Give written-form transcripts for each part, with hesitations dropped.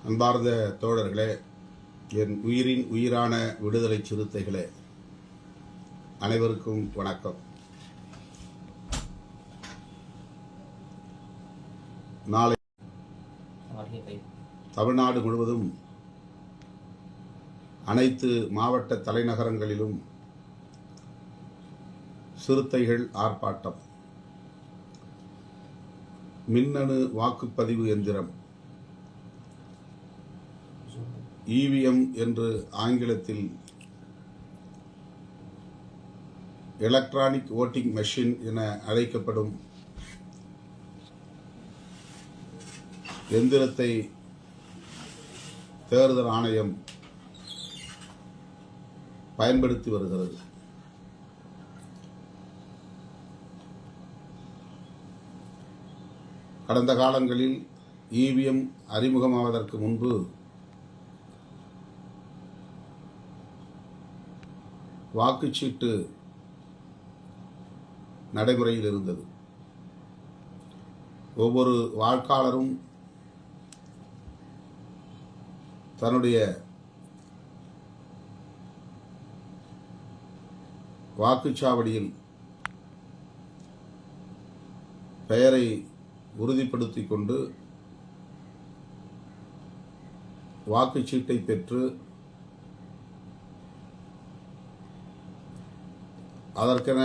அன்பார்ந்த தோழர்களே, என் உயிரின் உயிரான விடுதலை சிறுத்தைகளே, அனைவருக்கும் வணக்கம். நாளை தமிழ்நாடு முழுவதும் அனைத்து மாவட்ட தலைநகரங்களிலும் சிறுத்தைகள் ஆர்ப்பாட்டம். மின்னணு வாக்குப்பதிவு எந்திரம் EVM என்று ஆங்கிலத்தில் எலக்ட்ரானிக் ஓட்டிங் மெஷின் என அழைக்கப்படும் எந்திரத்தை தேர்தல் ஆணையம் பயன்படுத்தி வருகிறது. கடந்த காலங்களில் EVM அறிமுகமாவதற்கு முன்பு வாக்குச்சீட்டு நடைமுறையில் இருந்தது. ஒவ்வொரு வாக்காளரும் தன்னுடைய வாக்குச்சாவடியில் பெயரை உறுதிப்படுத்திக் கொண்டு வாக்குச்சீட்டை பெற்று அதற்கென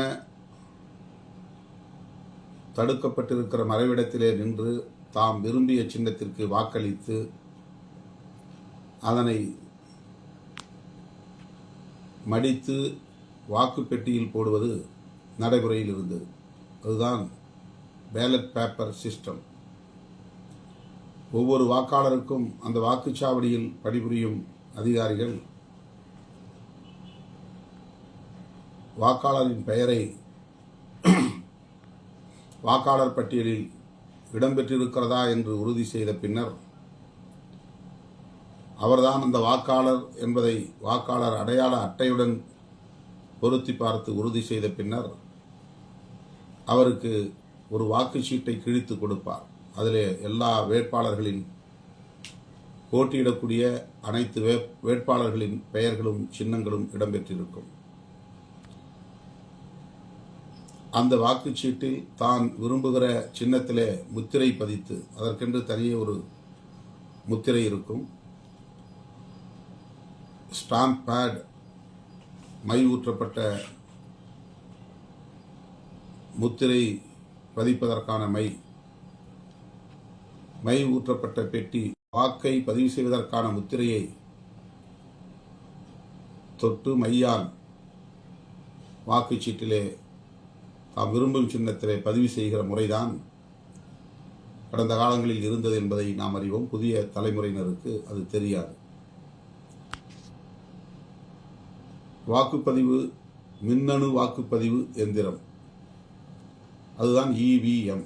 தடுக்கப்பட்டிருக்கிற மறைவிடத்திலே நின்று தாம் விரும்பிய சின்னத்திற்கு வாக்களித்து அதனை மடித்து வாக்குப்பெட்டியில் போடுவது நடைமுறையில் இருந்தது. அதுதான் பேலட் பேப்பர் சிஸ்டம். ஒவ்வொரு வாக்காளருக்கும் அந்த வாக்குச்சாவடியில் பணிபுரியும் அதிகாரிகள் வாக்காளரின் பெயரை வாக்காளர் பட்டியலில் இடம்பெற்றிருக்கிறதா என்று உறுதி செய்த பின்னர் அவர்தான் அந்த வாக்காளர் என்பதை வாக்காளர் அடையாள அட்டையுடன் பொருத்தி பார்த்து உறுதி செய்த பின்னர் அவருக்கு ஒரு வாக்குச்சீட்டை கிழித்து கொடுப்பார். அதிலே எல்லா வேட்பாளர்களின் போட்டியிடக்கூடிய அனைத்து வேட்பாளர்களின் பெயர்களும் சின்னங்களும் இடம்பெற்றிருக்கும். அந்த வாக்குச்சீட்டில் தான் விரும்புகிற சின்னத்திலே முத்திரை பதித்து, அதற்கென்று தனியே ஒரு முத்திரை இருக்கும். ஸ்டாம்ப் பேட், மை ஊற்றப்பட்ட முத்திரை பதிப்பதற்கான மை ஊற்றப்பட்ட பெட்டி, வாக்கை பதிவு செய்வதற்கான முத்திரையை தொட்டு மையால் வாக்குச்சீட்டிலே தாம் விரும்பும் சின்னத்திலே பதிவு செய்கிற முறைதான் கடந்த காலங்களில் இருந்தது என்பதை நாம் அறிவோம். புதிய தலைமுறையினருக்கு அது தெரியாது. வாக்குப்பதிவு, மின்னணு வாக்குப்பதிவு எந்திரம், அதுதான் EVM.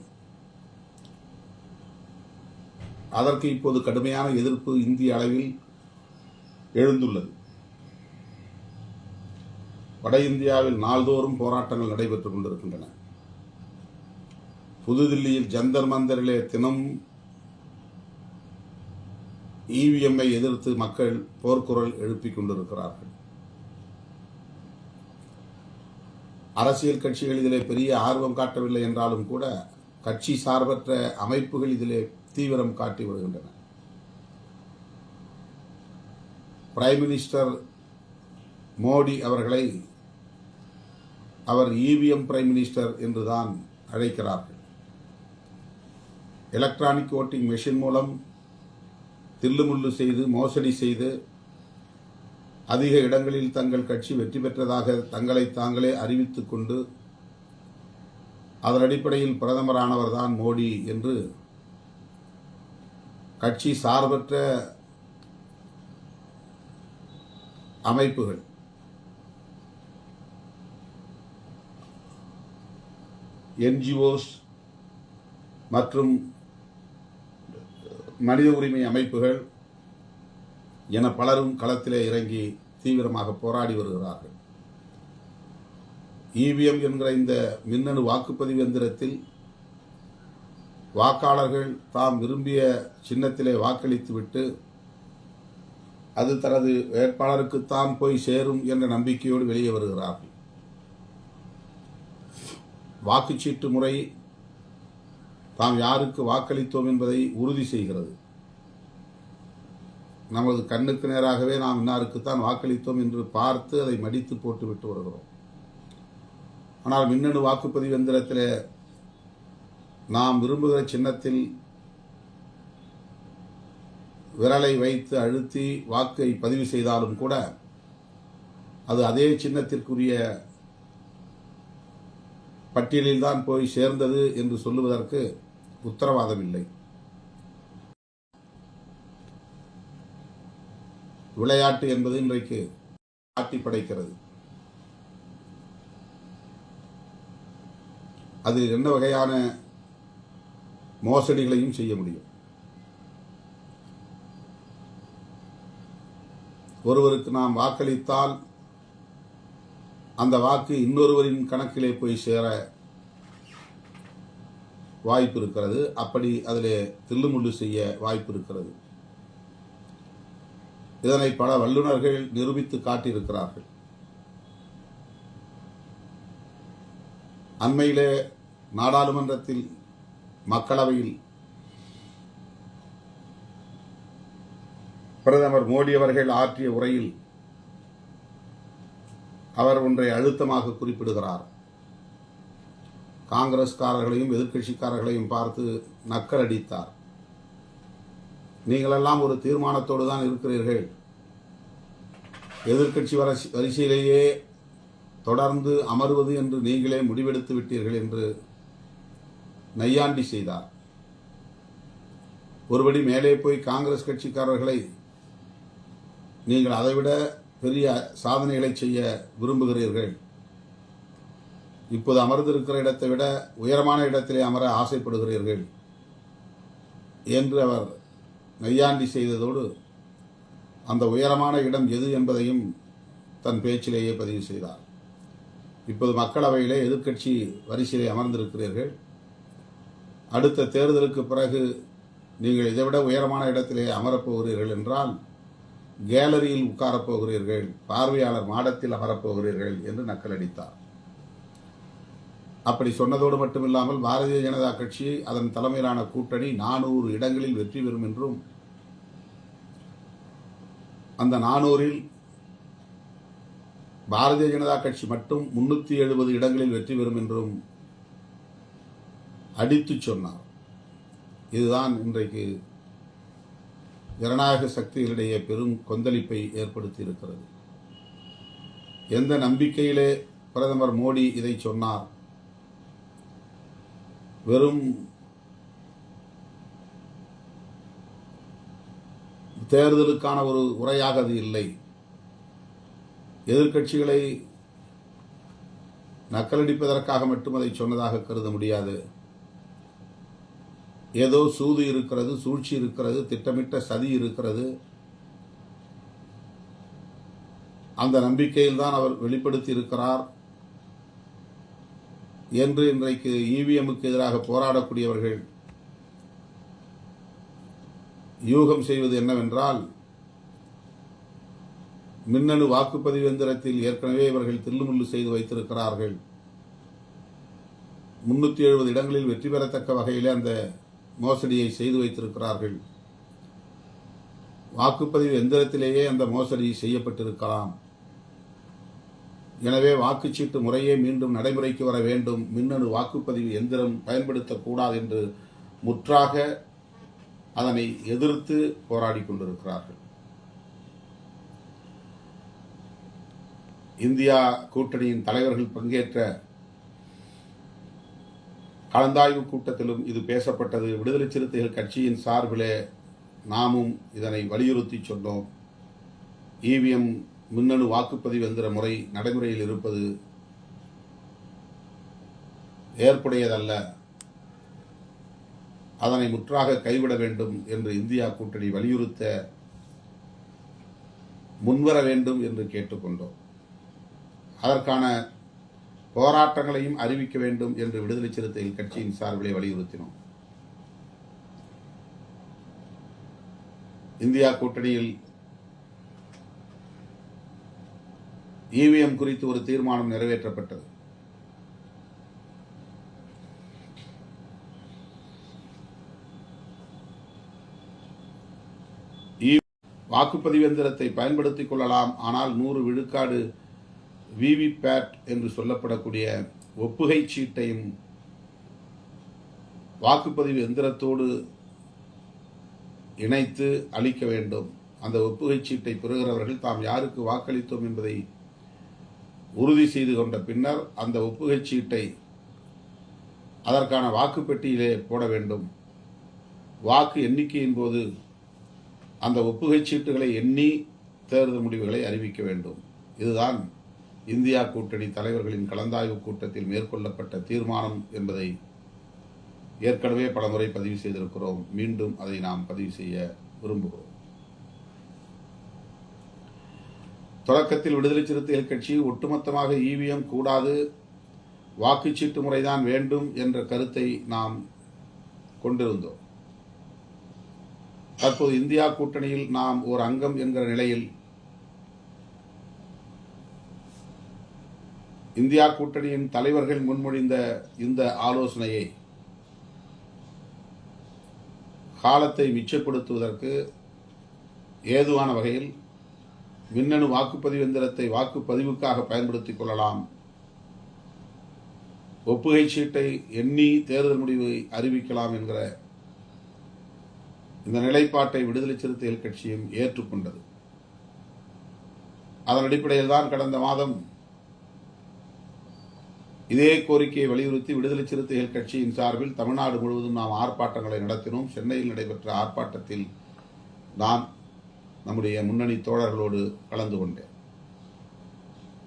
அதற்கு இப்போது கடுமையான எதிர்ப்பு இந்திய அளவில் எழுந்துள்ளது. வட இந்தியாவில் நாள்தோறும் போராட்டங்கள் நடைபெற்றுக் கொண்டிருக்கின்றன. புதுதில்லியில் ஜந்தர் மந்தரிலே தினம் EVM-ஐ எதிர்த்து மக்கள் போர்க்குரல் எழுப்பிக் கொண்டிருக்கிறார்கள். அரசியல் கட்சிகள் இதிலே பெரிய ஆர்வம் காட்டவில்லை என்றாலும் கூட கட்சி சார்பற்ற அமைப்புகள் இதிலே தீவிரம் காட்டி வருகின்றன. பிரைம் மினிஸ்டர் மோடி அவர்களை அவர் EVM பிரைம் மினிஸ்டர் என்றுதான் அழைக்கிறார்கள். எலக்ட்ரானிக் ஓட்டிங் மெஷின் மூலம் தில்லுமுள்ளு செய்து, மோசடி செய்து, அதிக இடங்களில் தங்கள் கட்சி வெற்றி பெற்றதாக தங்களை தாங்களே அறிவித்துக் கொண்டு அதன் அடிப்படையில் பிரதமரானவர் தான் மோடி என்று கட்சி சார்பற்ற அமைப்புகள், NGOs மற்றும் மனித உரிமை அமைப்புகள் என பலரும் களத்திலே இறங்கி தீவிரமாக போராடி வருகிறார்கள். EVM என்கிற இந்த மின்னணு வாக்குப்பதிவு எந்திரத்தில் வாக்காளர்கள் தாம் விரும்பிய சின்னத்திலே வாக்களித்துவிட்டு அது தனது வேட்பாளருக்குத்தான் போய் சேரும் என்ற நம்பிக்கையோடு வெளியே வருகிறார்கள். வாக்குச்சீட்டு முறை தாம் யாருக்கு வாக்களித்தோம் என்பதை உறுதி செய்கிறது. நமது கண்ணுக்கு நேராகவே நாம் இன்னாருக்குத்தான் வாக்களித்தோம் என்று பார்த்து அதை மடித்து போட்டு விட்டு வருகிறோம். ஆனால் மின்னணு வாக்குப்பதிவு எந்திரத்தில் நாம் விரும்புகிற சின்னத்தில் விரலை வைத்து அழுத்தி வாக்கை பதிவு செய்தாலும் கூட அது அதே சின்னத்திற்குரிய பட்டியலில்தான் போய் சேர்ந்தது என்று சொல்லுவதற்கு உத்தரவாதம் இல்லை. விளையாட்டு என்பது இன்றைக்கு ஆட்டி படைக்கிறது. அதில் என்ன வகையான மோசடிகளையும் செய்ய முடியும். ஒருவருக்கு நாம் வாக்களித்தால் அந்த வாக்கு இன்னொருவரின் கணக்கிலே போய் சேர வாய்ப்பு இருக்கிறது. அப்படி அதிலே தில்லுமுள்ளு செய்ய வாய்ப்பு இருக்கிறது. இதனை பல வல்லுநர்கள் நிரூபித்து காட்டியிருக்கிறார்கள். அண்மையிலே நாடாளுமன்றத்தில் மக்களவையில் பிரதமர் மோடி அவர்கள் ஆற்றிய உரையில் அவர் ஒன்றை அழுத்தமாக குறிப்பிடுகிறார். காங்கிரஸ்காரர்களையும் எதிர்க்கட்சிக்காரர்களையும் பார்த்து நக்கல் அடித்தார். நீங்களெல்லாம் ஒரு தீர்மானத்தோடு தான் இருக்கிறீர்கள், எதிர்க்கட்சி வரிசையிலேயே தொடர்ந்து அமர்வது என்று நீங்களே முடிவெடுத்து விட்டீர்கள் என்று நையாண்டி செய்தார். ஒருபடி மேலே போய் காங்கிரஸ் கட்சிக்காரர்களை நீங்கள் அதைவிட பெரிய சாதனைகளை செய்ய விரும்புகிறீர்கள், இப்போது அமர்ந்திருக்கிற இடத்தை விட உயரமான இடத்திலே அமர ஆசைப்படுகிறீர்கள் என்று அவர் நையாண்டி செய்ததோடு அந்த உயரமான இடம் எது என்பதையும் தன் பேச்சிலேயே பதிவு செய்தார். இப்போது மக்களவையிலே எதிர்க்கட்சி வரிசையிலே அமர்ந்திருக்கிறீர்கள். அடுத்த தேர்தலுக்கு பிறகு நீங்கள் இதைவிட உயரமான இடத்திலே அமரப்போகிறீர்கள் என்றால் கேலரியில் உட்காரப்போகிறீர்கள், பார்வையாளர் மாடத்தில் அமரப்போகிறீர்கள் என்று நக்கலடித்தார். அப்படி சொன்னதோடு மட்டுமில்லாமல் பாரதிய ஜனதா கட்சி அதன் தலைமையிலான கூட்டணி 400 இடங்களில் வெற்றி பெறும் என்றும், அந்த 400இல் பாரதிய ஜனதா கட்சி மட்டும் 370 இடங்களில் வெற்றி பெறும் என்றும் அடித்து சொன்னார். இதுதான் இன்றைக்கு ஜனநாயக சக்திகளிடையே பெரும் கொந்தளிப்பை ஏற்படுத்தி இருக்கிறது. எந்த நம்பிக்கையிலே பிரதமர் மோடி இதை சொன்னார்? வெறும் தேர்தலுக்கான ஒரு உரையாக அது இல்லை. எதிர்க்கட்சிகளை நக்கலடிப்பதற்காக மட்டும் அதை சொன்னதாக கருத முடியாது. ஏதோ சூது இருக்கிறது, சூழ்ச்சி இருக்கிறது, திட்டமிட்ட சதி இருக்கிறது. அந்த நம்பிக்கையில் தான் அவர் வெளிப்படுத்தி இருக்கிறார் என்று இன்றைக்கு இவிஎம்முக்கு எதிராக போராடக்கூடியவர்கள் யூகம் செய்வது என்னவென்றால், மின்னணு வாக்குப்பதிவு எந்திரத்தில் ஏற்கனவே இவர்கள் தில்லுமுள்ளு செய்து வைத்திருக்கிறார்கள். 370 இடங்களில் வெற்றி பெறத்தக்க வகையிலே அந்த மோசடியை செய்து வைத்திருக்கிறார்கள். வாக்குப்பதிவு எந்திரத்திலேயே அந்த மோசடி செய்யப்பட்டிருக்கலாம். எனவே வாக்குச்சீட்டு முறையே மீண்டும் நடைமுறைக்கு வர வேண்டும், மின்னணு வாக்குப்பதிவு எந்திரம் பயன்படுத்தக்கூடாது என்று முற்றாக அதனை எதிர்த்து போராடி கொண்டிருக்கிறார்கள். இந்தியா கூட்டணியின் தலைவர்கள் பங்கேற்ற கலந்தாய்வு கூட்டத்திலும் இது பேசப்பட்டது. விடுதலை சிறுத்தைகள் கட்சியின் சார்பிலே நாமும் இதனை வலியுறுத்தி சொன்னோம். இவிஎம் மின்னணு வாக்குப்பதிவு எந்திர முறை நடைமுறையில் இருப்பது ஏற்புடையதல்ல, அதனை முற்றாக கைவிட வேண்டும் என்று இந்தியா கூட்டணி வலியுறுத்த முன்வர வேண்டும் என்று கேட்டுக்கொண்டோம். அதற்கான போராட்டங்களையும் அறிவிக்க வேண்டும் என்று விடுதலை சிறுத்தைகள் கட்சியின் சார்பிலே வலியுறுத்தினோம். இந்தியா கூட்டணியில் இவிஎம் குறித்து ஒரு தீர்மானம் நிறைவேற்றப்பட்டது. வாக்குப்பதிவு எந்திரத்தை பயன்படுத்திக் கொள்ளலாம். ஆனால் 100 விழுக்காடு விவிபேட் என்று சொல்லப்படக்கூடிய ஒப்புகை சீட்டையும் வாக்குப்பதிவு எந்திரத்தோடு இணைத்து அளிக்க வேண்டும். அந்த ஒப்புகை சீட்டை பெறுகிறவர்கள் தாம் யாருக்கு வாக்களித்தோம் என்பதை உறுதி செய்து கொண்ட பின்னர் அந்த ஒப்புகை சீட்டை அதற்கான வாக்குப்பெட்டியிலே போட வேண்டும். வாக்கு எண்ணிக்கையின் போது அந்த ஒப்புகை சீட்டுகளை எண்ணி தேர்தல் முடிவுகளை அறிவிக்க வேண்டும். இதுதான் இந்தியா கூட்டணி தலைவர்களின் கலந்தாய்வு கூட்டத்தில் மேற்கொள்ளப்பட்ட தீர்மானம் என்பதை ஏற்கனவே பலமுறை பதிவு செய்திருக்கிறோம். மீண்டும் அதை நாம் பதிவு செய்ய விரும்புகிறோம். தொடக்கத்தில் விடுதலை சிறுத்தைகள் கட்சி ஒட்டுமொத்தமாக இவிஎம் கூடாது, வாக்குச்சீட்டு முறைதான் வேண்டும் என்ற கருத்தை நாம் கொண்டிருந்தோம். தற்போது இந்தியா கூட்டணியில் நாம் ஒரு அங்கம் என்கிற நிலையில் இந்தியா கூட்டணியின் தலைவர்கள் முன்மொழிந்த இந்த ஆலோசனையை காலத்தை மிச்சப்படுத்துவதற்கு ஏதுவான வகையில் மின்னணு வாக்குப்பதிவு எந்திரத்தை வாக்குப்பதிவுக்காக பயன்படுத்திக் கொள்ளலாம், ஒப்புகை சீட்டை எண்ணி தேர்தல் முடிவை அறிவிக்கலாம் என்கிற இந்த நிலைப்பாட்டை விடுதலை சிறுத்தைகள் கட்சியும் ஏற்றுக்கொண்டது. அதன் அடிப்படையில் தான் கடந்த மாதம் இதே கோரிக்கையை வலியுறுத்தி விடுதலை சிறுத்தைகள் கட்சியின் சார்பில் தமிழ்நாடு முழுவதும் நாம் ஆர்ப்பாட்டங்களை நடத்தினோம். சென்னையில் நடைபெற்ற ஆர்ப்பாட்டத்தில் நான் நம்முடைய முன்னணி தோழர்களோடு கலந்து கொண்டேன்.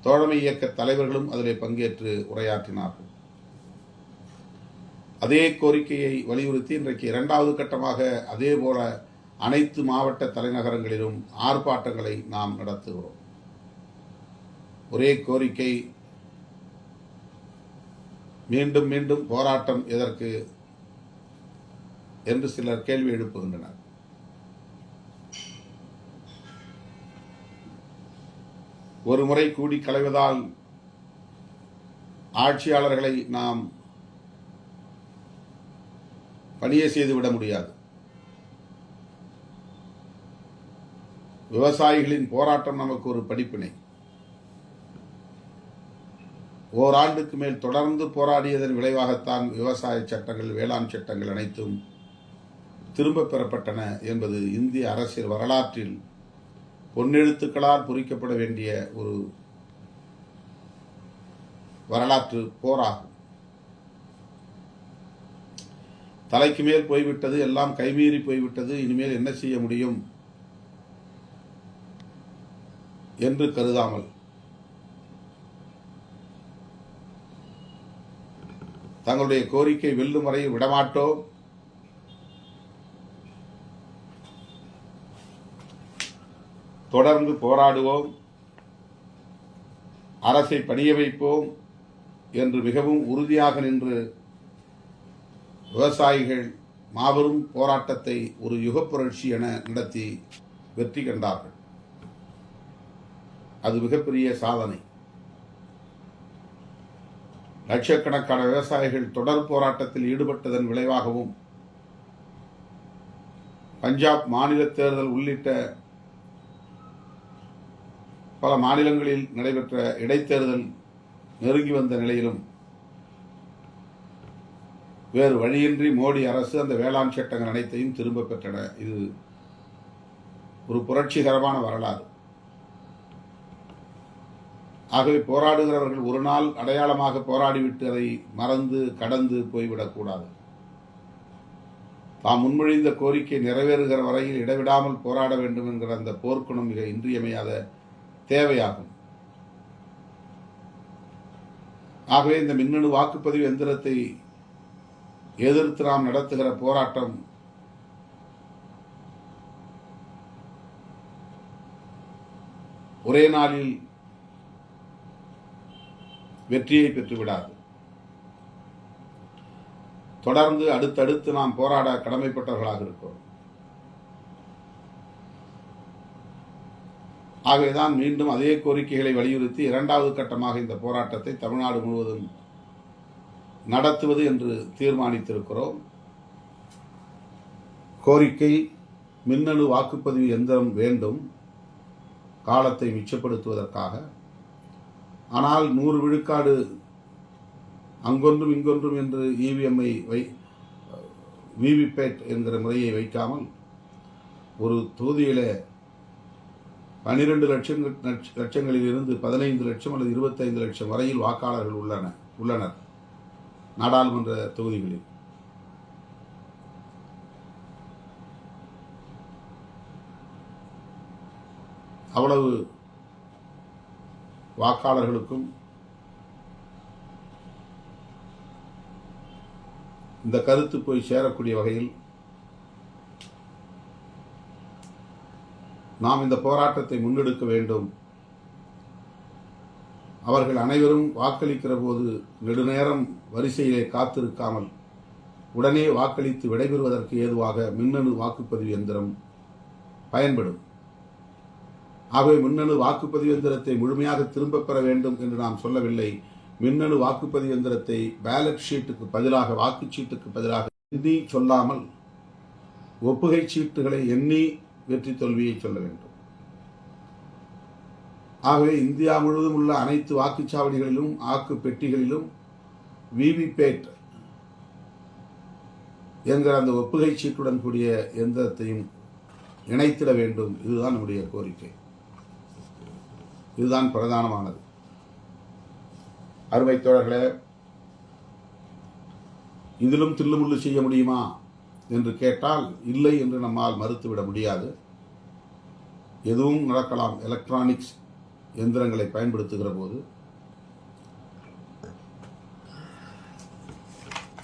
தோழமை இயக்க தலைவர்களும் அதிலே பங்கேற்று உரையாற்றினார்கள். அதே கோரிக்கையை வலியுறுத்தி இன்றைக்கு 2வது கட்டமாக அதேபோல அனைத்து மாவட்ட தலைநகரங்களிலும் ஆர்ப்பாட்டங்களை நாம் நடத்துகிறோம். ஒரே கோரிக்கை, மீண்டும் மீண்டும் போராட்டம் எதற்கு என்று சிலர் கேள்வி எழுப்புகின்றனர். ஒரு முறை கூடி களைவதால் ஆட்சியாளர்களை நாம் பணியை செய்துவிட முடியாது. விவசாயிகளின் போராட்டம் நமக்கு ஒரு படிப்பினை. ஓராண்டுக்கு மேல் தொடர்ந்து போராடியதன் விளைவாகத்தான் விவசாய சட்டங்கள், வேளாண் சட்டங்கள் அனைத்தும் திரும்ப பெறப்பட்டன என்பது இந்திய அரசியல் வரலாற்றில் பொன்னெழுத்துக்களால் பொறிக்கப்பட வேண்டிய ஒரு வரலாற்று போராகும். தலைக்கு மேல் போய்விட்டது, எல்லாம் கைமீறி போய்விட்டது, இனிமேல் என்ன செய்ய முடியும் என்று கருதாமல் தங்களுடைய கோரிக்கை வெல்லும் வரை விடமாட்டோம், தொடர்ந்து போராடுவோம், அரசை பணிய வைப்போம் என்று மிகவும் உறுதியாக நின்று விவசாயிகள் மாபெரும் போராட்டத்தை ஒரு யுகப் புரட்சி என நடத்தி வெற்றி கண்டார்கள். அது மிகப்பெரிய சாதனை. லட்சக்கணக்கான விவசாயிகள் தொடர் போராட்டத்தில் ஈடுபட்டதன் விளைவாகவும் பஞ்சாப் மாநில தேர்தல் உள்ளிட்ட பல மாநிலங்களில் நடைபெற்ற இடைத்தேர்தல் நெருங்கி வந்த நிலையிலும் வேறு வழியின்றி மோடி அரசு அந்த வேளாண் சட்டங்கள் அனைத்தையும் திரும்ப பெற்றன. இது ஒரு புரட்சிகரமான வரலாறு. ஆகவே போராடுகிறவர்கள் ஒரு நாள் அடையாளமாக போராடிவிட்டு அதை மறந்து கடந்து போய்விடக்கூடாது. தாம் முன்மொழிந்த கோரிக்கை நிறைவேறுகிற வரையில் இடைவிடாமல் போராட வேண்டும் என்கிற அந்த போர்க்குணம் மிக இன்றியமையாத தேவையாகும். ஆகவே இந்த மின்னணு வாக்குப்பதிவு எந்திரத்தை எதிர்த்து நாம் நடத்துகிற போராட்டம் ஒரே நாளில் வெற்றியை பெற்றுவிடாது. தொடர்ந்து அடுத்தடுத்து நாம் போராட கடமைப்பட்டவர்களாக இருக்கிறோம். ஆகவேதான் மீண்டும் அதே கோரிக்கைகளை வலியுறுத்தி இரண்டாவது கட்டமாக இந்த போராட்டத்தை தமிழ்நாடு முழுவதும் நடத்துவது என்று தீர்மானித்திருக்கிறோம். கோரிக்கை: மின்னணு வாக்குப்பதிவு எந்திரம் வேண்டும், காலத்தை மிச்சப்படுத்துவதற்காக. ஆனால் 100 விழுக்காடு அங்கொன்றும் இங்கொன்றும் என்று இவிஎம்ஐ விவிபேட் என்கிற முறையை வைக்காமல் ஒரு தொகுதியில 12 லட்சங்களில் இருந்து 15 லட்சம் அல்லது 25 லட்சம் வரையில் வாக்காளர்கள் உள்ளனர் நாடாளுமன்ற தொகுதிகளில். அவ்வளவு வாக்காளர்களுக்கும் இந்த கருத்து போய் சேரக்கூடிய வகையில் நாம் இந்த போராட்டத்தை முன்னெடுக்க வேண்டும். அவர்கள் அனைவரும் வாக்களிக்கிற போது நெடுநேரம் வரிசையிலே காத்திருக்காமல் உடனே வாக்களித்து விடைபெறுவதற்கு ஏதுவாக மின்னணு வாக்குப்பதிவு எந்திரம் பயன்படும். ஆகவே மின்னணு வாக்குப்பதிவு எந்திரத்தை முழுமையாக திரும்பப் பெற வேண்டும் என்று நாம் சொல்லவில்லை. மின்னணு வாக்குப்பதிவு எந்திரத்தை பேலட் ஷீட்டுக்கு பதிலாக, வாக்குச்சீட்டுக்கு பதிலாக எண்ணி சொல்லாமல் ஒப்புகை சீட்டுகளை எண்ணி வெற்றி தோல்வியை சொல்ல வேண்டும். ஆகவே இந்தியா முழுவதும் உள்ள அனைத்து வாக்குச்சாவடிகளிலும் வாக்கு பெட்டிகளிலும் விவிபேட் என்கிற அந்த ஒப்புகை சீட்டுடன் கூடிய எந்திரத்தையும் இணைத்திட வேண்டும். இதுதான் நம்முடைய கோரிக்கை. இதுதான் பிரதானமானது. அருமை தோழர்களே, இதிலும் தில்லுமுள்ளு செய்ய முடியுமா என்று கேட்டால் இல்லை என்று நம்மால் மறுத்துவிட முடியாது. எதுவும் நடக்கலாம். எலக்ட்ரானிக்ஸ் எந்திரங்களை பயன்படுத்துகிற போது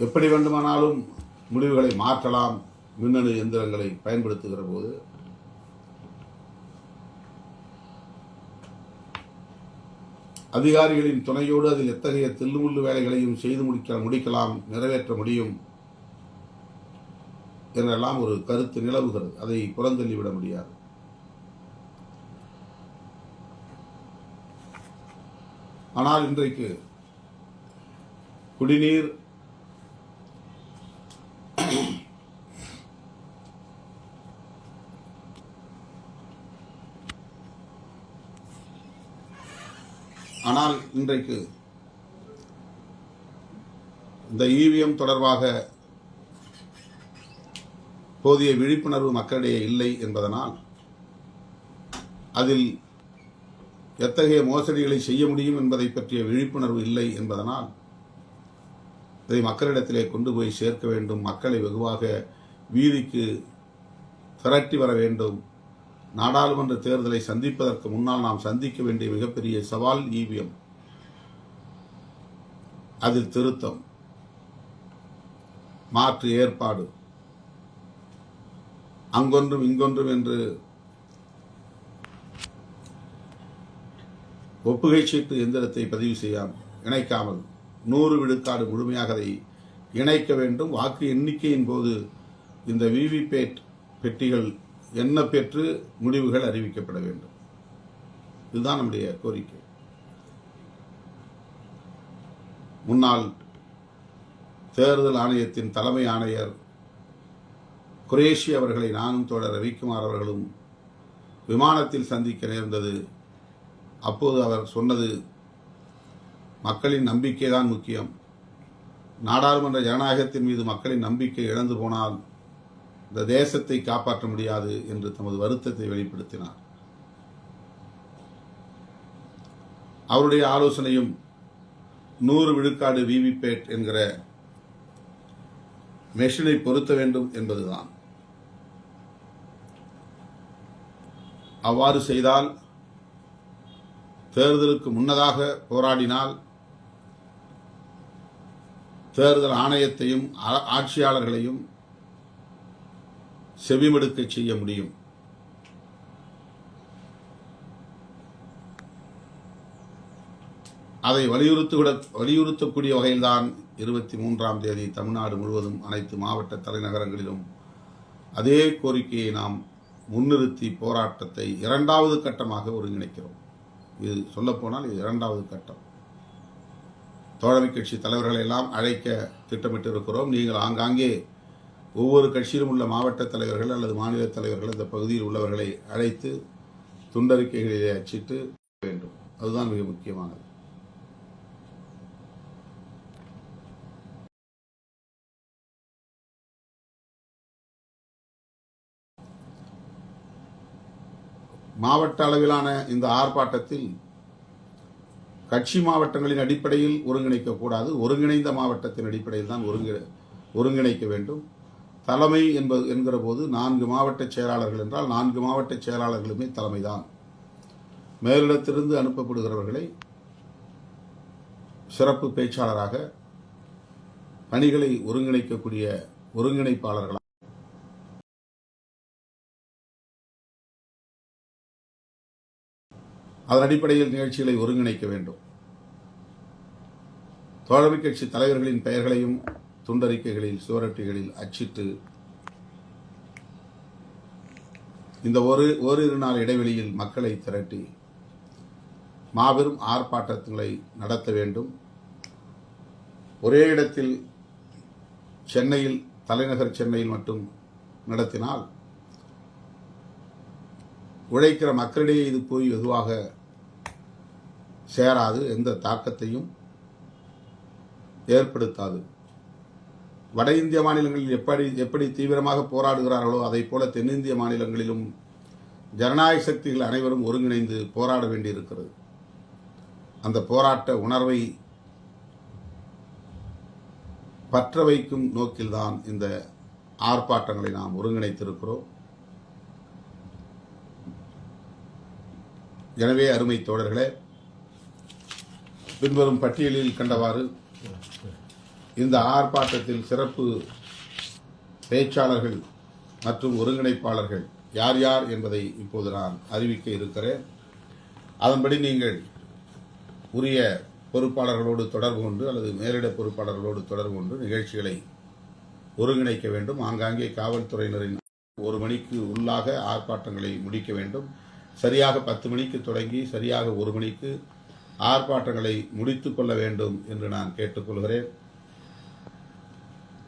எப்படி வேண்டுமானாலும் முடிவுகளை மாற்றலாம். மின்னணு எந்திரங்களை பயன்படுத்துகிற போது அதிகாரிகளின் துணையோடு அதில் எத்தகைய தில்லுமுள்ளு வேலைகளையும் செய்து முடிக்கலாம், நிறைவேற்ற முடியும் என்றெல்லாம் ஒரு கருத்து நிலவுகிறது. அதை புறந்தள்ளிவிட முடியாது. ஆனால் இன்றைக்கு குடிநீர், இந்த இவிஎம் தொடர்பாக போதிய விழிப்புணர்வு மக்களிடையே இல்லை என்பதனால், அதில் எத்தகைய மோசடிகளை செய்ய முடியும் என்பதை பற்றிய விழிப்புணர்வு இல்லை என்பதனால் இதை மக்களிடத்திலே கொண்டு போய் சேர்க்க வேண்டும். மக்களை வெகுவாக வீதிக்கு திரட்டி வர வேண்டும். நாடாளுமன்ற தேர்தலை சந்திப்பதற்கு முன்னால் நாம் சந்திக்க வேண்டிய மிகப்பெரிய சவால் இவிஎம். அதில் திருத்தம், மாற்று ஏற்பாடு, அங்கொன்றும் இங்கொன்றும் என்று ஒப்புகை சீட்டு எந்திரத்தை பதிவு செய்யாமல் இணைக்காமல் 100 விழுக்காடு முழுமையாக அதை இணைக்க வேண்டும். வாக்கு எண்ணிக்கையின் போது இந்த விவிபேட் பெட்டிகள் எண்ணப்பெற்று முடிவுகள் அறிவிக்கப்பட வேண்டும். இதுதான் நம்முடைய கோரிக்கை. முன்னாள் தேர்தல் ஆணையத்தின் தலைமை ஆணையர் குரேஷி அவர்களை நானும் தோழர் ரவிக்குமார் அவர்களும் விமானத்தில் சந்திக்க நேர்ந்தது. அப்போது அவர் சொன்னது, மக்களின் நம்பிக்கை தான் முக்கியம். நாடாளுமன்ற ஜனநாயகத்தின் மீது மக்களின் நம்பிக்கை இழந்து போனால் இந்த தேசத்தை காப்பாற்ற முடியாது என்று தமது வருத்தத்தை வெளிப்படுத்தினார். அவருடைய ஆலோசனையும் 100 விழுக்காடு விவிபேட் என்கிற மெஷினை பொருத்த வேண்டும் என்பதுதான். அவ்வாறு செய்தால், தேர்தலுக்கு முன்னதாக போராடினால் தேர்தல் ஆணையத்தையும் ஆட்சியாளர்களையும் செவிமடுக்க செய்ய முடியும். அதை வலியுறுத்தக்கூடிய வகையில்தான் 23ஆம் தேதி தமிழ்நாடு முழுவதும் அனைத்து மாவட்ட தலைநகரங்களிலும் அதே கோரிக்கையை நாம் முன்னிறுத்தி போராட்டத்தை இரண்டாவது கட்டமாக ஒருங்கிணைக்கிறோம். இது சொல்லப்போனால் இது இரண்டாவது கட்டம். தோழமை கட்சி தலைவர்களை எல்லாம் அழைக்க திட்டமிட்டு இருக்கிறோம். நீங்கள் ஆங்காங்கே ஒவ்வொரு கட்சியிலும் உள்ள மாவட்ட தலைவர்கள் அல்லது மாநில தலைவர்கள் இந்த பகுதியில் உள்ளவர்களை அழைத்து துண்டறிக்கைகளிலே அச்சிட்டு வேண்டும். அதுதான் மிக முக்கியமானது. மாவட்ட அளவிலான இந்த ஆர்ப்பாட்டத்தில் கட்சி மாவட்டங்களின் அடிப்படையில் ஒருங்கிணைக்கக்கூடாது. ஒருங்கிணைந்த மாவட்டத்தின் அடிப்படையில் தான் ஒருங்கிணைக்க வேண்டும். தலைமை என்கிற போது 4 மாவட்ட செயலாளர்கள் என்றால் 4 மாவட்ட செயலாளர்களுமே தலைமைதான். மேலிடத்திலிருந்து அனுப்பப்படுகிறவர்களை சிறப்பு பேச்சாளராக பணிகளை ஒருங்கிணைக்கக்கூடிய ஒருங்கிணைப்பாளர்கள் அதன் அடிப்படையில் நிகழ்ச்சிகளை ஒருங்கிணைக்க வேண்டும். தோழமை கட்சி தலைவர்களின் பெயர்களையும் துண்டறிக்கைகளில் சுவரொட்டிகளில் அச்சிட்டு இந்த ஓரிரு நாள் இடைவெளியில் மக்களை திரட்டி மாபெரும் ஆர்ப்பாட்டங்களை நடத்த வேண்டும். ஒரே இடத்தில் சென்னையில், தலைநகர் சென்னையில் மட்டும் நடத்தினால் உழைக்கிற மக்களிடையே இது போய் வெகுவாக சேராது, எந்த தாக்கத்தையும் ஏற்படுத்தாது. வட இந்திய மாநிலங்களில் எப்படி தீவிரமாக போராடுகிறார்களோ அதை போல தென்னிந்திய மாநிலங்களிலும் ஜனநாயக சக்திகள் அனைவரும் ஒருங்கிணைந்து போராட வேண்டியிருக்கிறது. அந்த போராட்ட உணர்வை பற்ற வைக்கும் நோக்கில்தான் இந்த ஆர்ப்பாட்டங்களை நாம் ஒருங்கிணைத்திருக்கிறோம். எனவே அருமை தோழர்களே, பின்வரும் பட்டியலில் கண்டவாறு இந்த ஆர்ப்பாட்டத்தில் சிறப்பு பேச்சாளர்கள் மற்றும் ஒருங்கிணைப்பாளர்கள் யார் யார் என்பதை இப்போது நான் அறிவிக்க இருக்கிறேன். அதன்படி நீங்கள் உரிய பொறுப்பாளர்களோடு தொடர்பு கொண்டு அல்லது மேலிட பொறுப்பாளர்களோடு தொடர்பு கொண்டு நிகழ்ச்சிகளை ஒருங்கிணைக்க வேண்டும். ஆங்காங்கே காவல்துறையினரின் 1 மணிக்கு உள்ளாக ஆர்ப்பாட்டங்களை முடிக்க வேண்டும். சரியாக 10 மணிக்கு தொடங்கி சரியாக 1 மணிக்கு ஆர்ப்பாட்டங்களை முடித்துக் கொள்ள வேண்டும் என்று நான் கேட்டுக்கொள்கிறேன்.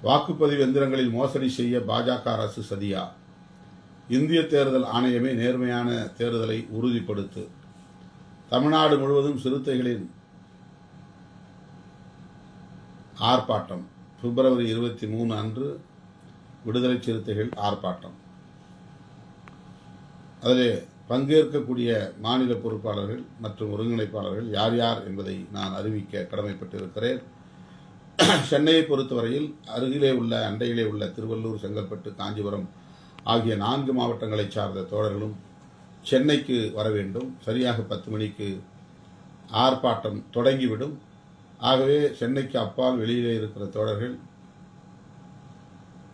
வாக்குப்பதிவு எந்திரங்களில் மோசடி செய்ய பாஜக அரசு சதியா? இந்திய தேர்தல் ஆணையமே நேர்மையான தேர்தலை உறுதிப்படுத்து. தமிழ்நாடு முழுவதும் சிறுத்தைகளின் ஆர்ப்பாட்டம். பிப்ரவரி 23 அன்று விடுதலை சிறுத்தைகள் ஆர்ப்பாட்டம். அதிலே பங்கேற்கக்கூடிய மாநில பொறுப்பாளர்கள் மற்றும் ஒருங்கிணைப்பாளர்கள் யார் யார் என்பதை நான் அறிவிக்க கடமைப்பட்டிருக்கிறேன். சென்னையை பொறுத்தவரையில் அருகிலே உள்ள அண்டையிலே உள்ள திருவள்ளூர், செங்கல்பட்டு, காஞ்சிபுரம் ஆகிய 4 மாவட்டங்களை சார்ந்த தோழர்களும் சென்னைக்கு வர வேண்டும். சரியாக 10 மணிக்கு ஆர்ப்பாட்டம் தொடங்கிவிடும். ஆகவே சென்னைக்கு அப்பால் வெளியிலே இருக்கிற தோழர்கள்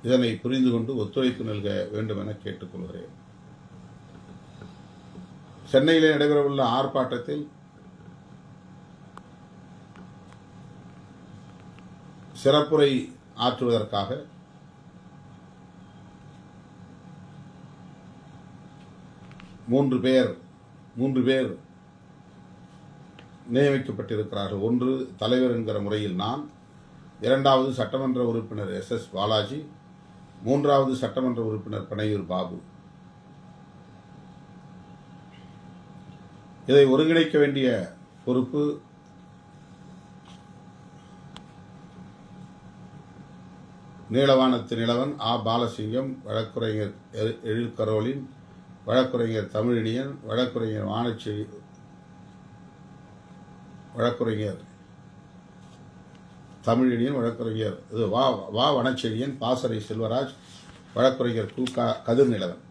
இதனை புரிந்து கொண்டு ஒத்துழைப்பு நல்க வேண்டும் என கேட்டுக்கொள்கிறேன். சென்னையிலே நடைபெறவுள்ள ஆர்ப்பாட்டத்தில் சிறப்புரை ஆற்றுவதற்காக மூன்று பேர் நியமிக்கப்பட்டிருக்கிறார்கள். ஒன்று தலைவர் என்கிற முறையில் நான், 2வது சட்டமன்ற உறுப்பினர் SS பாலாஜி, 3வது சட்டமன்ற உறுப்பினர் பனையூர் பாபு. இதை ஒருங்கிணைக்க வேண்டிய பொறுப்பு நீலவானத்து நிலவன், பாலசிங்கம், வழக்குரைஞர் எழில் கரோலின், வழக்குரைஞர் தமிழினியன், வழக்குரைஞர் வழக்குரைஞர் வனச்செழியன், பாசறை செல்வராஜ், வழக்குரைஞர் கதிர்நிலவன்.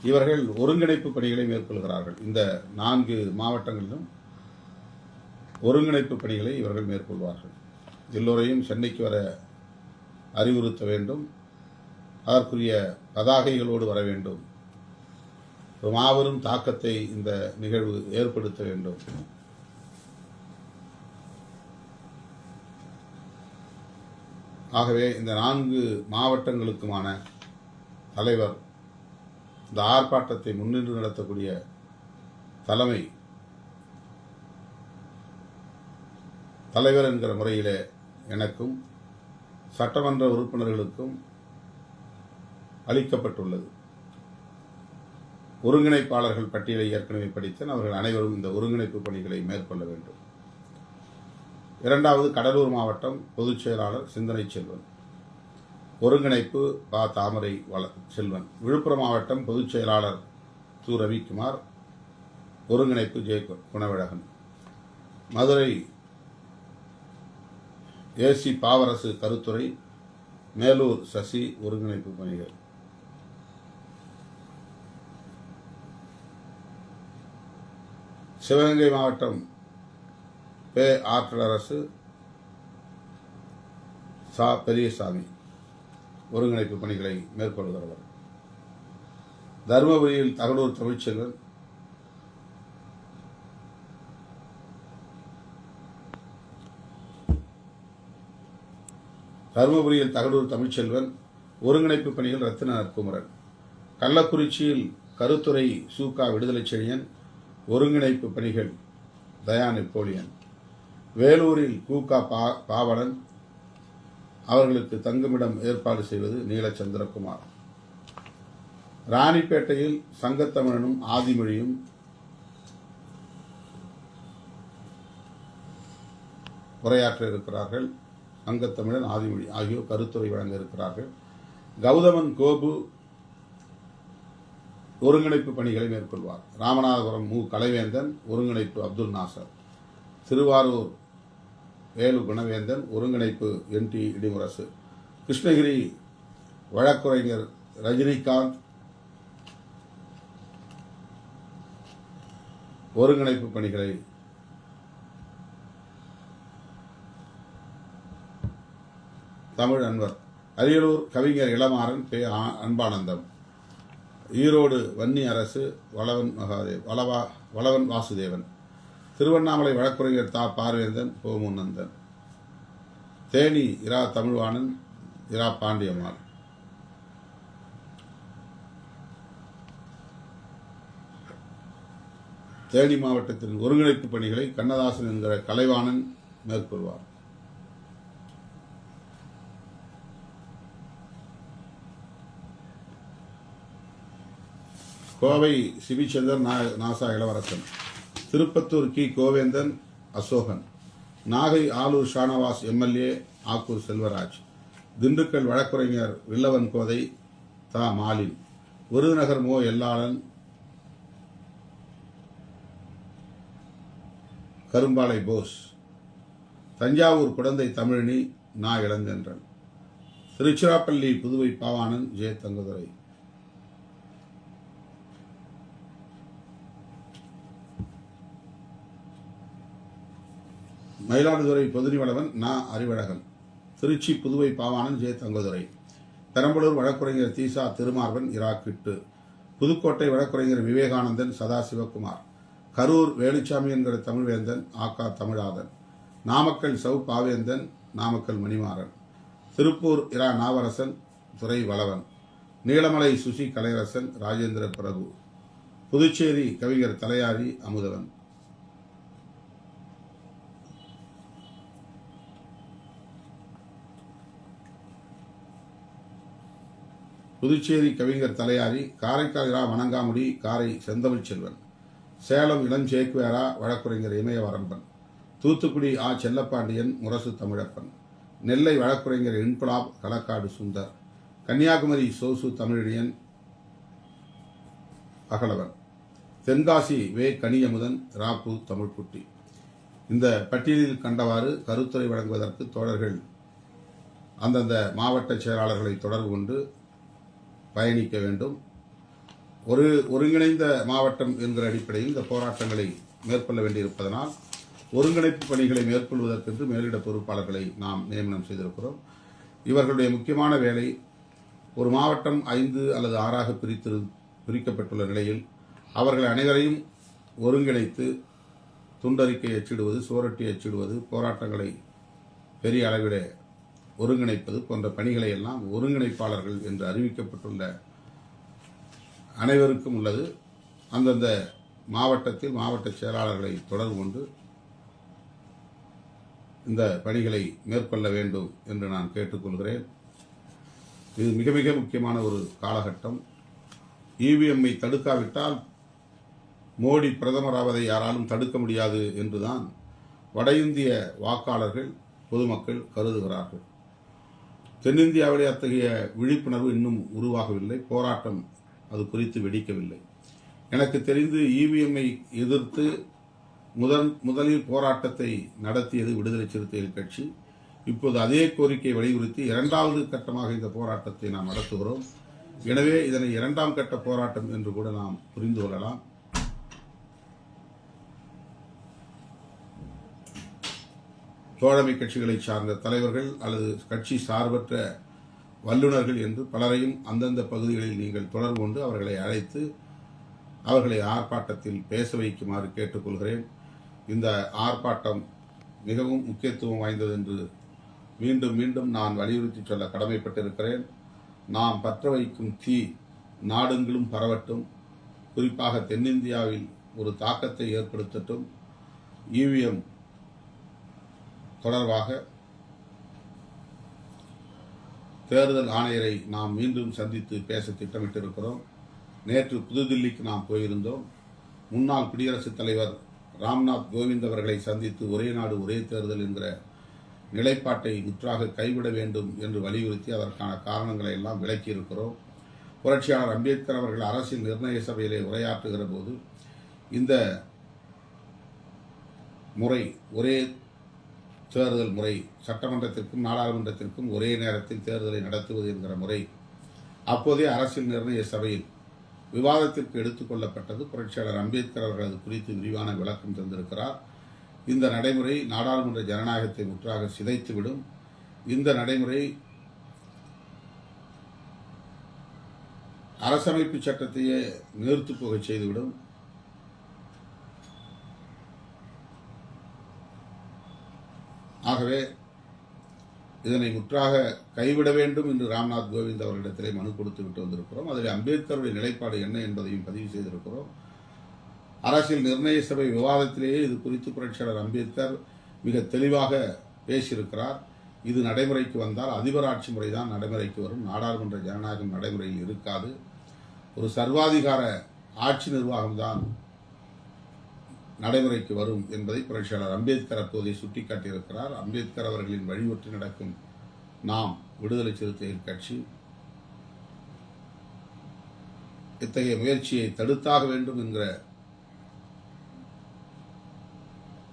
இவர்கள் ஒருங்கிணைப்பு பணிகளை மேற்கொள்கிறார்கள். இந்த 4 மாவட்டங்களிலும் ஒருங்கிணைப்பு பணிகளை இவர்கள் மேற்கொள்வார்கள். எல்லோரையும் சென்னைக்கு வர அறிவுறுத்த வேண்டும். அதற்குரிய பதாகைகளோடு வர வேண்டும். ஒரு மாபெரும் தாக்கத்தை இந்த நிகழ்வு ஏற்படுத்த வேண்டும். ஆகவே இந்த 4 மாவட்டங்களுக்குமான தலைவர் இந்த ஆர்ப்பாட்டத்தை முன்னின்று நடத்தக்கூடிய தலைவர் என்கிற முறையிலே எனக்கும் சட்டமன்ற உறுப்பினர்களுக்கும் அளிக்கப்பட்டுள்ளது. ஒருங்கிணைப்பாளர்கள் பட்டியலை ஏற்கனவே படித்தேன். அவர்கள் அனைவரும் இந்த ஒருங்கிணைப்பு பணிகளை மேற்கொள்ள வேண்டும். இரண்டாவது, கடலூர் மாவட்டம் பொதுச் செயலாளர் சிந்தனை செல்வன், ஒருங்கிணைப்பு பா. தாமரை செல்வன். விழுப்புரம் மாவட்டம் பொதுச் செயலாளர் து. ரவிக்குமார், ஒருங்கிணைப்பு ஜெய குணவழகன். மதுரை ஏசி பாவரசு கருத்துறை, மேலூர் சசி, ஒருங்கிணைப்பு பணிகள். சிவகங்கை மாவட்டம் பே. ஆற்றலரசு சா. பெரியசாமி, ஒருங்கிணைப்பு பணிகளை மேற்கொள்கிறவர். தருமபுரியில் தகடூர் தமிழ்ச்செல்வன், ஒருங்கிணைப்பு பணிகள் ரத்தின நற்குமரன். கள்ளக்குறிச்சியில் கருத்துறை சூகா விடுதலை செழியன், ஒருங்கிணைப்பு பணிகள் தயா நெப்போலியன். வேலூரில் கூகா பாவலன், அவர்களுக்கு தங்குமிடம் ஏற்பாடு செய்வது நீலச்சந்திரகுமார். ராணிப்பேட்டையில் சங்கத்தமிழனும் ஆதிமொழியும், உரையாற்ற இருக்கிறார்கள். சங்கத்தமிழன், ஆதிமொழி ஆகியோர் கருத்துரை வழங்க இருக்கிறார்கள். கௌதமன் கோபு ஒருங்கிணைப்பு பணிகளை மேற்கொள்வார். ராமநாதபுரம் மு. கலைவேந்தன், ஒருங்கிணைப்பு அப்துல் நாசர். திருவாரூர் வேலு குணவேந்தன், ஒருங்கிணைப்பு NT இடிமுரசு. கிருஷ்ணகிரி வழக்குரைஞர் ரஜினிகாந்த், ஒருங்கிணைப்பு பணிகளை தமிழ் அன்வர். அரியலூர் கவிஞர் இளமாறன், பே. அன்பானந்தம். ஈரோடு வன்னி அரசு வளவன் வாசுதேவன். திருவண்ணாமலை வழக்குரைஞர் தா. பார்வேந்தன், போமுநந்தன். தேனி இரா. தமிழ்வாணன், இரா. பாண்டியம்மாள். தேனி மாவட்டத்தின் ஒருங்கிணைப்பு பணிகளை கண்ணதாசன் என்கிற கலைவாணன் மேற்கொள்வார். கோவை சிபிச்சந்தர், நாசா இளவரசன். திருப்பத்தூர் கி. கோவேந்தன், அசோகன். நாகை ஆலூர் ஷானவாஸ் MLA, ஆக்கூர் செல்வராஜ். திண்டுக்கல் வழக்குரைஞர் வில்லவன் கோதை, தா. மாலின். விருதுநகர் மோ. எல்லாளன், கரும்பாலை போஸ். தஞ்சாவூர் குடந்தை தமிழினி, நா. இளஞ்சென்றன். திருச்சிராப்பள்ளி புதுவை பாவாணன், ஜே. தங்கதுரை. மயிலாடுதுறை பொதுநிவளவன், நா. அறிவழகன். திருச்சி புதுவை பாவாணன், ஜே. தங்கதுரை. பெரம்பலூர் வழக்குரைஞர் தீசா திருமார்பன், இரா. கிட்டு. புதுக்கோட்டை வழக்குரைஞர் விவேகானந்தன், சதாசிவகுமார். கரூர் வேலுச்சாமி என்கிற தமிழ்வேந்தன், ஆக்கா. தமிழாதன். நாமக்கல் சௌ. பாவேந்தன், நாமக்கல் மணிமாறன். திருப்பூர் இரா. நாவரசன், துறை வளவன். நீலமலை சுசி கலையரசன், ராஜேந்திர பிரபு. புதுச்சேரி கவிஞர் தலையாரி, அமுதவன். புதுச்சேரி கவிஞர் தலையாரி. காரைக்கால் இரா. வணங்காமுடி, காரை செந்தமிழ் செல்வன். சேலம் இளஞ்சேக்குவேரா, வழக்குரைஞர் இமயவரம்பன். தூத்துக்குடி ஆ. செல்லப்பாண்டியன், முரசு தமிழப்பன். நெல்லை வழக்குரைஞர் இன்குலாப், களக்காடு சுந்தர். கன்னியாகுமரி சோசு தமிழியன், அகலவன். தென்காசி வே. கனியமுதன், ராப்பு தமிழ்குட்டி. இந்த பட்டியலில் கண்டவாறு கருத்துரை வழங்குவதற்கு தோழர்கள் அந்தந்த மாவட்ட செயலாளர்களை தொடர்பு கொண்டு பயணிக்க வேண்டும். ஒருங்கிணைந்த மாவட்டம் என்கிற அடிப்படையில் இந்த போராட்டங்களை மேற்கொள்ள வேண்டியிருப்பதனால் ஒருங்கிணைப்பு பணிகளை மேற்கொள்வதற்கென்று மேலிட பொறுப்பாளர்களை நாம் நியமனம் செய்திருக்கிறோம். இவர்களுடைய முக்கியமான வேலை, ஒரு மாவட்டம் 5 அல்லது 6ஆக பிரிக்கப்பட்டுள்ள நிலையில் அவர்கள் அனைவரையும் ஒருங்கிணைத்து துண்டறிக்கை அச்சிடுவது, சுவரொட்டி அச்சிடுவது, போராட்டங்களை பெரிய அளவிலே ஒருங்கிணைப்பது போன்ற பணிகளை எல்லாம் ஒருங்கிணைப்பாளர்கள் என்று அறிவிக்கப்பட்டுள்ள அனைவருக்கும் உள்ளது. அந்தந்த மாவட்டத்தில் மாவட்ட செயலாளர்களை தொடர்பு கொண்டு இந்த பணிகளை மேற்கொள்ள வேண்டும் என்று நான் கேட்டுக்கொள்கிறேன். இது மிக மிக முக்கியமான ஒரு காலகட்டம். இவிஎம்ஐ தடுக்காவிட்டால் மோடி பிரதமராவதை யாராலும் தடுக்க முடியாது என்றுதான் வட இந்திய வாக்காளர்கள் பொதுமக்கள் கருதுகிறார்கள். தென்னிந்தியாவிலே அத்தகைய விழிப்புணர்வு இன்னும் உருவாகவில்லை. போராட்டம் அது குறித்து வெடிக்கவில்லை. எனக்கு தெரிந்து இவிஎம்ஐ எதிர்த்து முதலில் போராட்டத்தை நடத்தியது விடுதலை சிறுத்தைகள் கட்சி. இப்போது அதே கோரிக்கை வலியுறுத்தி இரண்டாவது கட்டமாக இந்த போராட்டத்தை நாம் நடத்துகிறோம். எனவே இதனை இரண்டாம் கட்ட போராட்டம் என்று கூட நாம் புரிந்து கொள்ளலாம். தோழமை கட்சிகளை சார்ந்த தலைவர்கள் அல்லது கட்சி சார்பற்ற வல்லுநர்கள் என்று பலரையும் அந்தந்த பகுதிகளில் நீங்கள் தொடர்பு கொண்டு அவர்களை அழைத்து அவர்களை ஆர்ப்பாட்டத்தில் பேச வைக்குமாறு கேட்டுக்கொள்கிறேன். இந்த ஆர்ப்பாட்டம் மிகவும் முக்கியத்துவம் வாய்ந்தது என்று மீண்டும் மீண்டும் நான் வலியுறுத்தி சொல்ல கடமைப்பட்டிருக்கிறேன். நாம் பற்ற வைக்கும் தீ நாடெங்கிலும் பரவட்டும், குறிப்பாக தென்னிந்தியாவில் ஒரு தாக்கத்தை ஏற்படுத்தட்டும். இவிஎம் தொடர்பாக தேர்தல் ஆணையரை நாம் மீண்டும் சந்தித்து பேச திட்டமிட்டிருக்கிறோம். நேற்று புதுதில்லிக்கு நாம் போயிருந்தோம். முன்னாள் குடியரசுத் தலைவர் ராம்நாத் கோவிந்த் அவர்களை சந்தித்து ஒரே நாடு ஒரே தேர்தல் என்கிற நிலைப்பாட்டை முற்றாக கைவிட வேண்டும் என்று வலியுறுத்தி அதற்கான காரணங்களை எல்லாம் விளக்கியிருக்கிறோம். புரட்சியாளர் அம்பேத்கர் அவர்கள் அரசியல் நிர்ணய சபையிலே உரையாற்றுகிற போது இந்த முறை ஒரே தேர்தல் முறை, சட்டமன்றத்திற்கும் நாடாளுமன்றத்திற்கும் ஒரே நேரத்தில் தேர்தலை நடத்துவது என்கிற முறை அப்போதே அரசியல் நிர்ணய சபையில் விவாதத்திற்கு எடுத்துக்கொள்ளப்பட்டது. புரட்சியாளர் அம்பேத்கர் அவர்கள் அது குறித்து விரிவான விளக்கம் தந்திருக்கிறார். இந்த நடைமுறை நாடாளுமன்ற ஜனநாயகத்தை முற்றாக சிதைத்துவிடும். இந்த நடைமுறை அரசமைப்பு சட்டத்தையே நீர்த்து போக செய்துவிடும். ஆகவே இதனை முற்றாக கைவிட வேண்டும் என்று ராம்நாத் கோவிந்த் அவர்களிடத்திலே மனு கொடுத்து விட்டு வந்திருக்கிறோம். அதில் அம்பேத்கருடைய நிலைப்பாடு என்ன என்பதையும் பதிவு செய்திருக்கிறோம். அரசியல் நிர்ணய சபை விவாதத்திலேயே இது குறித்து புரட்சியாளர் அம்பேத்கர் மிக தெளிவாக பேசியிருக்கிறார். இது நடைமுறைக்கு வந்தால் அதிபர் ஆட்சி முறைதான் நடைமுறைக்கு வரும். நாடாளுமன்ற ஜனநாயகம் நடைமுறையில் இருக்காது. ஒரு சர்வாதிகார ஆட்சி நிர்வாகம்தான் நடைமுறைக்கு வரும் என்பதை புரட்சியாளர் அம்பேத்கர் அப்போதே சுட்டிக்காட்டியிருக்கிறார். அம்பேத்கர் அவர்களின் வழிபட்டு நடக்கும் நாம் விடுதலை சிறுத்தைகள் கட்சி இத்தகைய முயற்சியை தடுத்தாக வேண்டும் என்கிற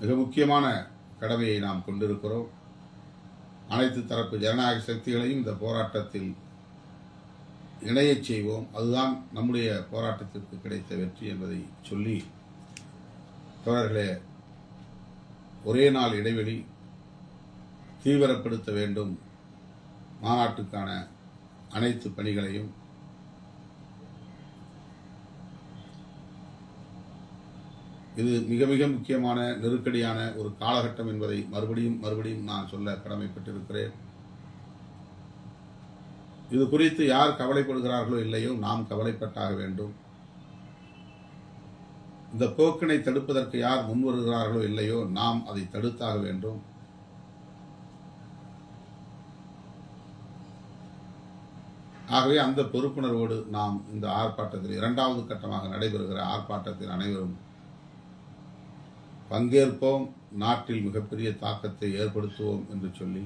மிக முக்கியமான கடமையை நாம் கொண்டிருக்கிறோம். அனைத்து தரப்பு ஜனநாயக சக்திகளையும் இந்த போராட்டத்தில் இணையச் செய்வோம். அதுதான் நம்முடைய போராட்டத்திற்கு கிடைத்த வெற்றி என்பதை சொல்லி, தோழர்களே, ஒரே நாள் இடைவெளி தீவிரப்படுத்த வேண்டும். மாநாட்டுக்கான அனைத்து பணிகளையும் இது மிக மிக முக்கியமான நெருக்கடியான ஒரு காலகட்டம் என்பதை மறுபடியும் நான் சொல்ல கடமைப்பட்டிருக்கிறேன். இது குறித்து யார் கவலைப்படுகிறார்களோ இல்லையோ நாம் கவலைப்பட்டாக வேண்டும். இந்த போக்கினை தடுப்பதற்கு யார் முன்வருகிறார்களோ இல்லையோ நாம் அதை தடுத்தாக வேண்டும். ஆகவே அந்த பொறுப்புணர்வோடு நாம் இந்த ஆர்ப்பாட்டத்தில் இரண்டாவது கட்டமாக நடைபெறுகிற ஆர்ப்பாட்டத்தில் அனைவரும் பங்கேற்போம், நாட்டில் மிகப்பெரிய தாக்கத்தை ஏற்படுத்துவோம் என்று சொல்லி,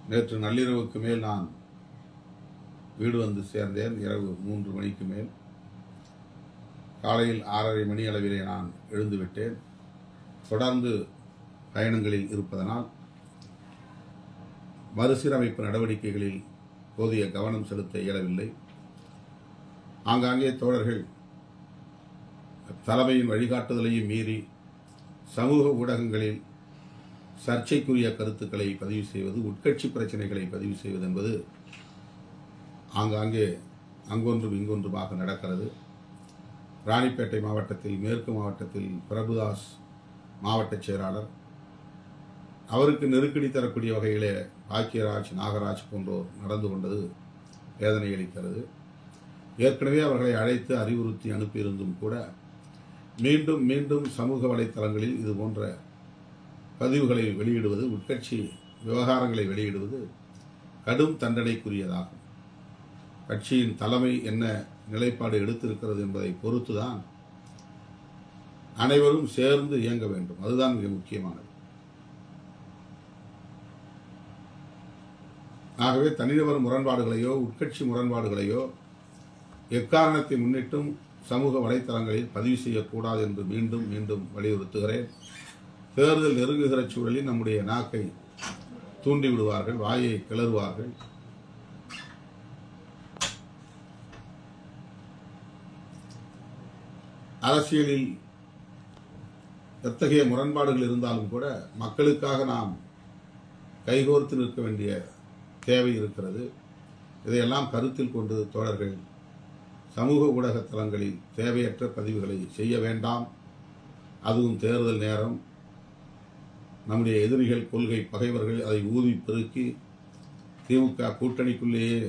நேற்று நள்ளிரவுக்கு மேல் நான் வீடு வந்து சேர்ந்தேன். இரவு 3 மணிக்கு மேல். காலையில் 6:30 மணி அளவிலே நான் எழுந்துவிட்டேன். தொடர்ந்து பயணங்களில் இருப்பதனால் மறுசீரமைப்பு நடவடிக்கைகளில் போதிய கவனம் செலுத்த இயலவில்லை. ஆங்காங்கே தோழர்கள் தலைமையின் வழிகாட்டுதலையும் மீறி சமூக ஊடகங்களில் சர்ச்சைக்குரிய கருத்துக்களை பதிவு செய்வது, உட்கட்சி பிரச்சனைகளை பதிவு செய்வது என்பது ஆங்காங்கே அங்கொன்றும் இங்கொன்றுமாக நடக்கிறது. ராணிப்பேட்டை மாவட்டத்தில், மேற்கு மாவட்டத்தில் பிரபுதாஸ் மாவட்ட செயலாளர், அவருக்கு நெருக்கடி தரக்கூடிய வகையிலே பாக்கியராஜ், நாகராஜ் போன்றோர் நடந்து கொண்டது வேதனை அளிக்கிறது. ஏற்கனவே அவர்களை அழைத்து அறிவுறுத்தி அனுப்பியிருந்தும் கூட மீண்டும் மீண்டும் சமூக வலைத்தளங்களில் இது போன்ற பதிவுகளை வெளியிடுவது, உட்கட்சி விவகாரங்களை வெளியிடுவது கடும் தண்டனைக்குரியதாகும். கட்சியின் தலைமை என்ன நிலைப்பாடு எடுத்திருக்கிறது என்பதை பொறுத்துதான் அனைவரும் சேர்ந்து இயங்க வேண்டும். அதுதான் மிக முக்கியமானது. ஆகவே தனிநபர் முரண்பாடுகளையோ உட்கட்சி முரண்பாடுகளையோ எக்காரணத்தை முன்னிட்டும் சமூக வலைத்தளங்களில் பதிவு செய்யக்கூடாது என்று மீண்டும் மீண்டும் வலியுறுத்துகிறேன். தேர்தல் நெருங்குகிற சூழலில் நம்முடைய நாக்கை தூண்டிவிடுவார்கள், வாயை கிளறுவார்கள். அரசியலில் எத்தகைய முரண்பாடுகள் இருந்தாலும் கூட மக்களுக்காக நாம் கைகோர்த்து நிற்க வேண்டிய தேவை இருக்கிறது. இதையெல்லாம் கருத்தில் கொண்டு தோழர்கள் சமூக ஊடக தளங்களில் தேவையற்ற பதிவுகளை செய்ய வேண்டாம். அதுவும் தேர்தல் நேரம். நம்முடைய எதிரிகள், கொள்கை பகைவர்கள் அதை ஊதி பெருக்கி திமுக கூட்டணிக்குள்ளேயே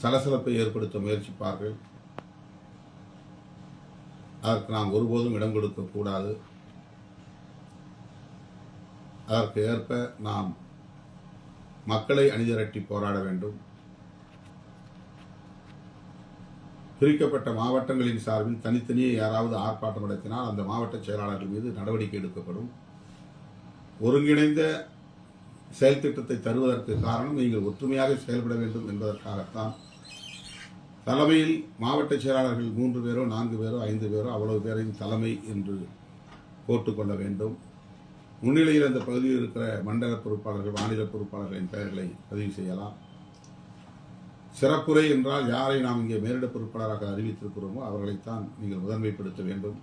சலசலப்பை ஏற்படுத்த முயற்சிப்பார்கள். அதற்கு நாம் ஒருபோதும் இடம் கொடுக்கக்கூடாது. அதற்கு ஏற்ப நாம் மக்களை அணிதிரட்டி போராட வேண்டும். பிரிக்கப்பட்ட மாவட்டங்களின் சார்பில் தனித்தனியே யாராவது ஆர்ப்பாட்டம் நடத்தினால் அந்த மாவட்ட செயலாளர்கள் மீது நடவடிக்கை எடுக்கப்படும். ஒருங்கிணைந்த செயல் திட்டத்தை தருவதற்கு காரணம் நீங்கள் ஒற்றுமையாக செயல்பட வேண்டும் என்பதற்காகத்தான். தலைமையில் மாவட்ட செயலாளர்கள் 3 பேரோ 4 பேரோ 5 பேரோ அவ்வளவு பேரையும் தலைமை என்று போட்டுக்கொள்ள வேண்டும். முன்னிலையில் அந்த பகுதியில் இருக்கிற மண்டல பொறுப்பாளர்கள், மாநில பொறுப்பாளர்களின் பெயர்களை பதிவு செய்யலாம். சிறப்புரை என்றால் யாரை நாம் இங்கே மேலிட பொறுப்பாளராக அறிவித்திருக்கிறோமோ அவர்களைத்தான் நீங்கள் முதன்மைப்படுத்த வேண்டும்.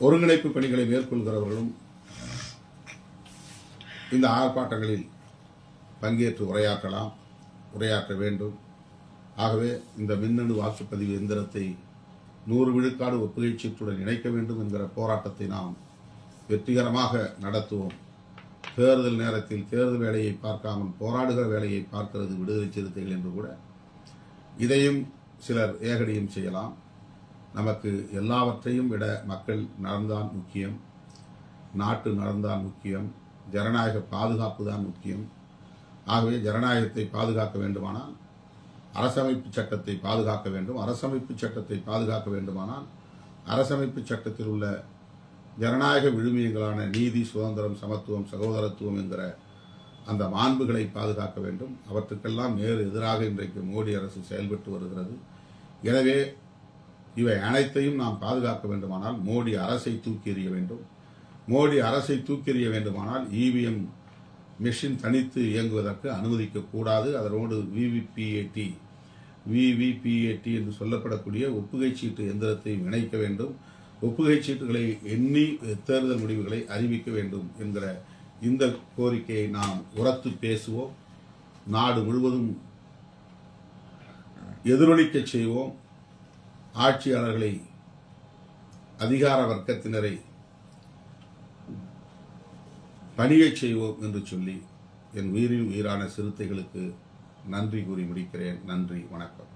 ஒருங்கிணைப்பு பணிகளை மேற்கொள்கிறவர்களும் இந்த ஆர்ப்பாட்டங்களில் பங்கேற்று உரையாற்ற வேண்டும். ஆகவே இந்த மின்னணு வாக்குப்பதிவு எந்திரத்தை 100 விழுக்காடு ஒப்புகை சீட்டுடன் இணைக்க வேண்டும் என்கிற போராட்டத்தை நாம் வெற்றிகரமாக நடத்துவோம். தேர்தல் நேரத்தில் தேர்தல் வேலையை பார்க்காமல் போராடுகிற வேலையை பார்க்கிறது விடுதலை சிறுத்தைகள் என்று கூட இதையும் சிலர் ஏகடியும் செய்யலாம். நமக்கு எல்லாவற்றையும் விட மக்கள் நலன்தான் முக்கியம், நாட்டு நலன்தான் முக்கியம், ஜனநாயக பாதுகாப்பு தான் முக்கியம். ஆகவே ஜனநாயகத்தை பாதுகாக்க வேண்டுமானால் அரசமைப்பு சட்டத்தை பாதுகாக்க வேண்டும். அரசமைப்பு சட்டத்தை பாதுகாக்க வேண்டுமானால் அரசமைப்பு சட்டத்தில் உள்ள ஜனநாயக விழுமியங்களான நீதி, சுதந்திரம், சமத்துவம், சகோதரத்துவம் என்கிற அந்த மாண்புகளை பாதுகாக்க வேண்டும். அவற்றுக்கெல்லாம் நேர் எதிராக இன்றைக்கு மோடி அரசு செயல்பட்டு வருகிறது. எனவே இவை அனைத்தையும் நாம் பாதுகாக்க வேண்டுமானால் மோடி அரசை தூக்கி எறிய வேண்டும். மோடி அரசை தூக்கி எறிய வேண்டுமானால் இவிஎம் மெஷின் தனித்து இயங்குவதற்கு அனுமதிக்கக்கூடாது. அதனோடு விவிபிஏடி என்று சொல்லப்படக்கூடிய ஒப்புகை சீட்டு எந்திரத்தை இணைக்க வேண்டும். ஒப்புகை சீட்டுகளை எண்ணி தேர்தல் முடிவுகளை அறிவிக்க வேண்டும் என்கிற இந்த கோரிக்கையை நாம் உரத்து பேசுவோம். நாடு முழுவதும் எதிரொலிக்க செய்வோம். ஆட்சியாளர்களை, அதிகார வர்க்கத்தினரை பணியச் செய்வோம் என்று சொல்லி என் உயிரின் உயிரான சிறுத்தைகளுக்கு நன்றி கூறி முடிக்கிறேன். நன்றி, வணக்கம்.